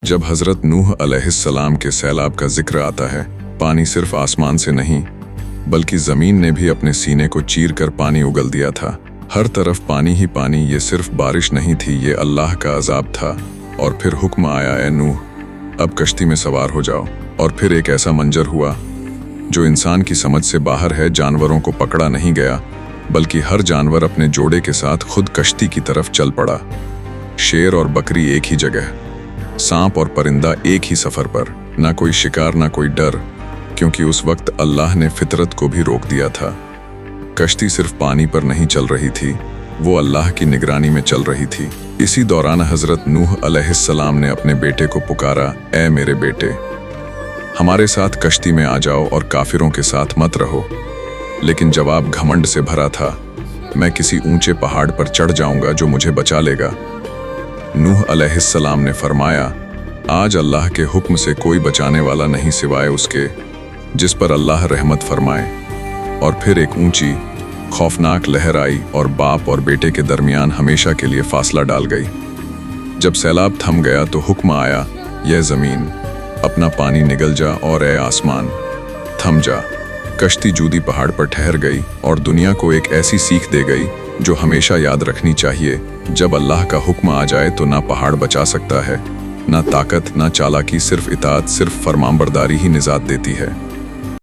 जब हज़रत नूह अलैहिस्सलाम के सैलाब का जिक्र आता है, पानी सिर्फ आसमान से नहीं बल्कि ज़मीन ने भी अपने सीने को चीर कर पानी उगल दिया था। हर तरफ पानी ही पानी। ये सिर्फ बारिश नहीं थी, ये अल्लाह का अजाब था। और फिर हुक्म आया, ए नूह, अब कश्ती में सवार हो जाओ। और फिर एक ऐसा मंजर हुआ जो इंसान की समझ से बाहर है। जानवरों को पकड़ा नहीं गया बल्कि हर जानवर अपने जोड़े के साथ खुद कश्ती की तरफ चल पड़ा। शेर और बकरी एक ही जगह, सांप और परिंदा एक ही सफर पर। ना कोई शिकार, ना कोई डर, क्योंकि उस वक्त अल्लाह ने फितरत को भी रोक दिया था। कश्ती सिर्फ पानी पर नहीं चल रही थी, वो अल्लाह की निगरानी में चल रही थी। इसी दौरान हजरत नूह अलैहिस्सलाम ने अपने बेटे को पुकारा, ए मेरे बेटे, हमारे साथ कश्ती में आ जाओ और काफिरों के साथ मत रहो। लेकिन जवाब घमंड से भरा था, मैं किसी ऊंचे पहाड़ पर चढ़ जाऊंगा जो मुझे बचा लेगा। नूह अलैहिस्सलाम ने फरमाया, आज अल्लाह के हुक्म से कोई बचाने वाला नहीं सिवाय उसके जिस पर अल्लाह रहमत फरमाए। और फिर एक ऊंची खौफनाक लहर आई और बाप और बेटे के दरमियान हमेशा के लिए फासला डाल गई। जब सैलाब थम गया तो हुक्म आया, यह ज़मीन अपना पानी निगल जा और ए आसमान थम जा। कश्ती जूदी पहाड़ पर ठहर गई और दुनिया को एक ऐसी सीख दे गई जो हमेशा याद रखनी चाहिए। जब अल्लाह का हुक्म आ जाए तो ना पहाड़ बचा सकता है, ना ताकत, ना चालाकी, सिर्फ इताअत, सिर्फ फरमाबरदारी ही निजात देती है।